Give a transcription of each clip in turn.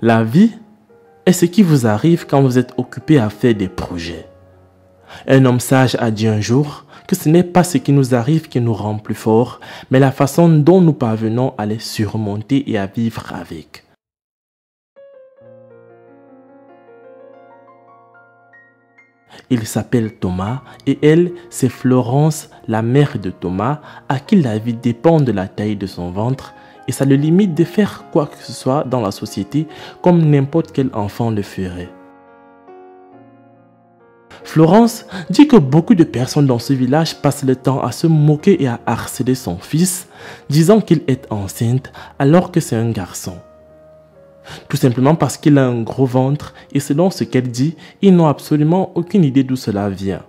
La vie est ce qui vous arrive quand vous êtes occupé à faire des projets. Un homme sage a dit un jour que ce n'est pas ce qui nous arrive qui nous rend plus forts, mais la façon dont nous parvenons à les surmonter et à vivre avec. Il s'appelle Thomas et elle, c'est Florence, la mère de Thomas, à qui la vie dépend de la taille de son ventre et ça le limite de faire quoi que ce soit dans la société comme n'importe quel enfant le ferait. Florence dit que beaucoup de personnes dans ce village passent le temps à se moquer et à harceler son fils, disant qu'il est enceinte alors que c'est un garçon. Tout simplement parce qu'il a un gros ventre et selon ce qu'elle dit, ils n'ont absolument aucune idée d'où cela vient.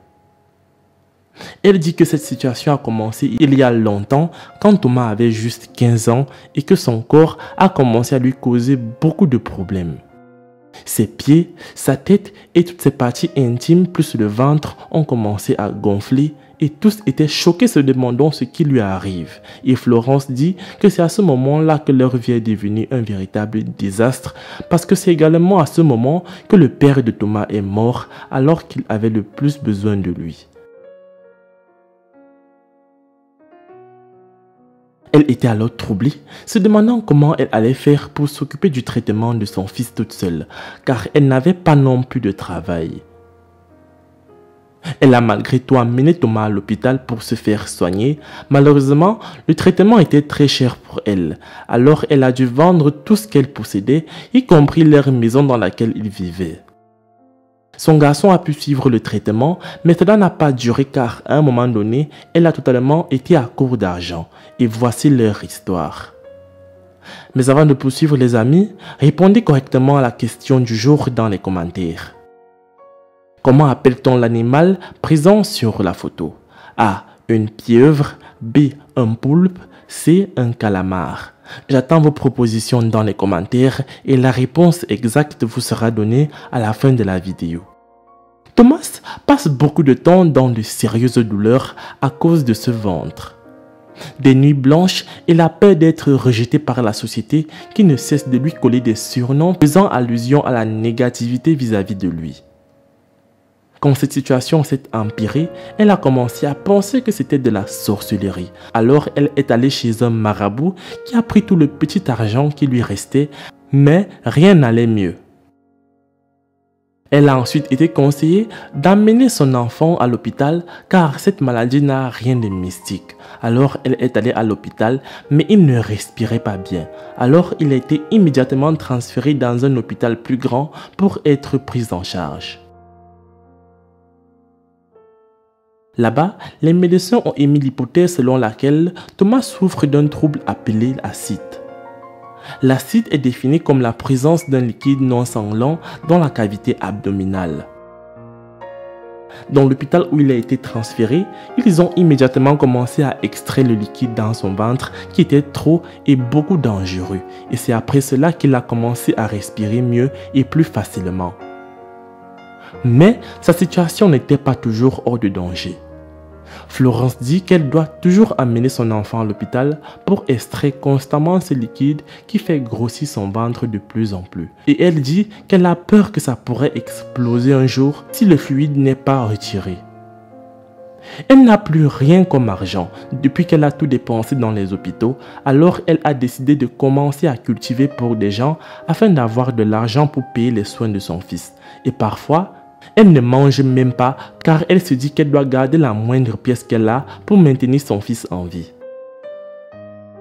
Elle dit que cette situation a commencé il y a longtemps quand Thomas avait juste 15 ans et que son corps a commencé à lui causer beaucoup de problèmes. Ses pieds, sa tête et toutes ses parties intimes plus le ventre ont commencé à gonfler et tous étaient choqués se demandant ce qui lui arrive. Et Florence dit que c'est à ce moment-là que leur vie est devenue un véritable désastre parce que c'est également à ce moment que le père de Thomas est mort alors qu'il avait le plus besoin de lui. Elle était alors troublée, se demandant comment elle allait faire pour s'occuper du traitement de son fils toute seule, car elle n'avait pas non plus de travail. Elle a malgré tout amené Thomas à l'hôpital pour se faire soigner. Malheureusement, le traitement était très cher pour elle, alors elle a dû vendre tout ce qu'elle possédait, y compris leur maison dans laquelle ils vivaient. Son garçon a pu suivre le traitement, mais cela n'a pas duré car à un moment donné, elle a totalement été à court d'argent. Et voici leur histoire. Mais avant de poursuivre les amis, répondez correctement à la question du jour dans les commentaires. Comment appelle-t-on l'animal présent sur la photo? A. Une pieuvre. B. Un poulpe. C. Un calamar. J'attends vos propositions dans les commentaires et la réponse exacte vous sera donnée à la fin de la vidéo. Thomas passe beaucoup de temps dans de sérieuses douleurs à cause de ce ventre. Des nuits blanches et la peur d'être rejeté par la société qui ne cesse de lui coller des surnoms faisant allusion à la négativité vis-à-vis de lui. Quand cette situation s'est empirée, elle a commencé à penser que c'était de la sorcellerie. Alors elle est allée chez un marabout qui a pris tout le petit argent qui lui restait, mais rien n'allait mieux. Elle a ensuite été conseillée d'amener son enfant à l'hôpital car cette maladie n'a rien de mystique. Alors elle est allée à l'hôpital mais il ne respirait pas bien. Alors il a été immédiatement transféré dans un hôpital plus grand pour être pris en charge. Là-bas, les médecins ont émis l'hypothèse selon laquelle Thomas souffre d'un trouble appelé l'acide. L'acide est défini comme la présence d'un liquide non sanglant dans la cavité abdominale. Dans l'hôpital où il a été transféré, ils ont immédiatement commencé à extraire le liquide dans son ventre qui était trop et beaucoup dangereux. Et c'est après cela qu'il a commencé à respirer mieux et plus facilement. Mais sa situation n'était pas toujours hors de danger. Florence dit qu'elle doit toujours amener son enfant à l'hôpital pour extraire constamment ce liquide qui fait grossir son ventre de plus en plus. Et elle dit qu'elle a peur que ça pourrait exploser un jour si le fluide n'est pas retiré. Elle n'a plus rien comme argent depuis qu'elle a tout dépensé dans les hôpitaux, alors elle a décidé de commencer à cultiver pour des gens afin d'avoir de l'argent pour payer les soins de son fils. Et parfois, elle ne mange même pas car elle se dit qu'elle doit garder la moindre pièce qu'elle a pour maintenir son fils en vie.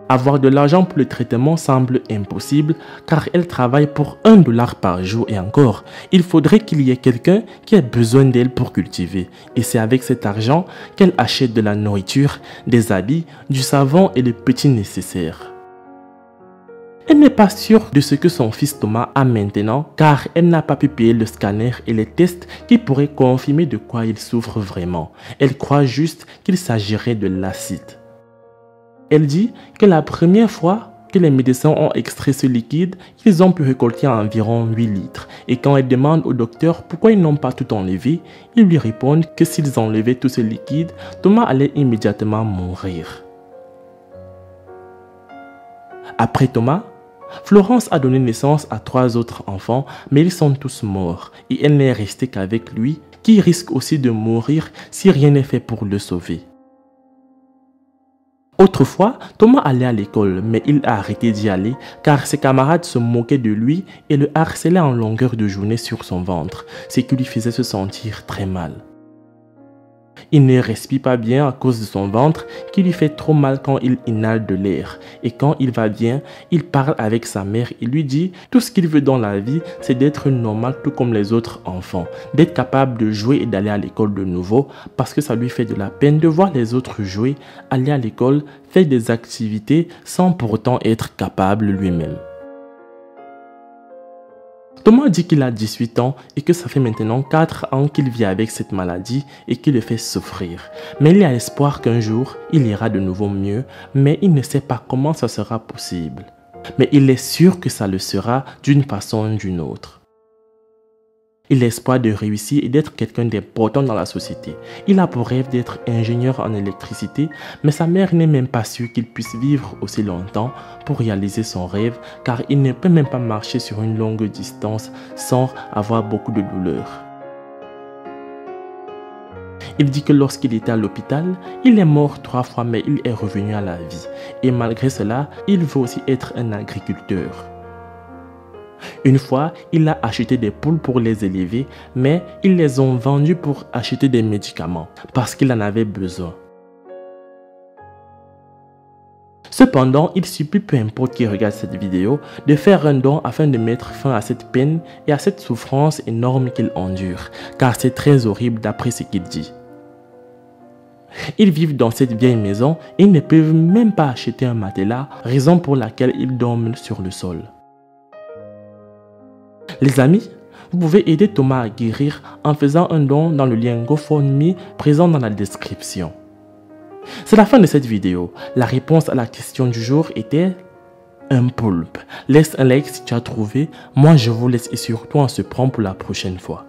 Avoir de l'argent pour le traitement semble impossible car elle travaille pour $1 par jour et encore, il faudrait qu'il y ait quelqu'un qui ait besoin d'elle pour cultiver. Et c'est avec cet argent qu'elle achète de la nourriture, des habits, du savon et le petit nécessaire. Elle n'est pas sûre de ce que son fils Thomas a maintenant car elle n'a pas pu payer le scanner et les tests qui pourraient confirmer de quoi il souffre vraiment. Elle croit juste qu'il s'agirait de l'acide. Elle dit que la première fois que les médecins ont extrait ce liquide, ils ont pu récolter environ 8 litres. Et quand elle demande au docteur pourquoi ils n'ont pas tout enlevé, ils lui répondent que s'ils enlevaient tout ce liquide, Thomas allait immédiatement mourir. Après Thomas, Florence a donné naissance à 3 autres enfants, mais ils sont tous morts et elle n'est restée qu'avec lui, qui risque aussi de mourir si rien n'est fait pour le sauver. Autrefois, Thomas allait à l'école, mais il a arrêté d'y aller car ses camarades se moquaient de lui et le harcelaient en longueur de journée sur son ventre, ce qui lui faisait se sentir très mal. Il ne respire pas bien à cause de son ventre qui lui fait trop mal quand il inhale de l'air. Et quand il va bien, il parle avec sa mère et lui dit tout ce qu'il veut dans la vie, c'est d'être normal tout comme les autres enfants, d'être capable de jouer et d'aller à l'école de nouveau parce que ça lui fait de la peine de voir les autres jouer, aller à l'école, faire des activités sans pour autant être capable lui-même. Thomas dit qu'il a 18 ans et que ça fait maintenant 4 ans qu'il vit avec cette maladie et qu'il le fait souffrir. Mais il a espoir qu'un jour, il ira de nouveau mieux, mais il ne sait pas comment ça sera possible. Mais il est sûr que ça le sera d'une façon ou d'une autre. Il a l'espoir de réussir et d'être quelqu'un d'important dans la société. Il a pour rêve d'être ingénieur en électricité, mais sa mère n'est même pas sûre qu'il puisse vivre aussi longtemps pour réaliser son rêve, car il ne peut même pas marcher sur une longue distance sans avoir beaucoup de douleur. Il dit que lorsqu'il était à l'hôpital, il est mort 3 fois mais il est revenu à la vie. Et malgré cela, il veut aussi être un agriculteur. Une fois, il a acheté des poules pour les élever, mais ils les ont vendues pour acheter des médicaments, parce qu'il en avait besoin. Cependant, il supplie peu importe qui regarde cette vidéo de faire un don afin de mettre fin à cette peine et à cette souffrance énorme qu'il endure, car c'est très horrible d'après ce qu'il dit. Ils vivent dans cette vieille maison et ils ne peuvent même pas acheter un matelas, raison pour laquelle ils dorment sur le sol. Les amis, vous pouvez aider Thomas à guérir en faisant un don dans le lien GoFundMe présent dans la description. C'est la fin de cette vidéo. La réponse à la question du jour était un poulpe. Laisse un like si tu as trouvé. Moi je vous laisse et surtout on se prend pour la prochaine fois.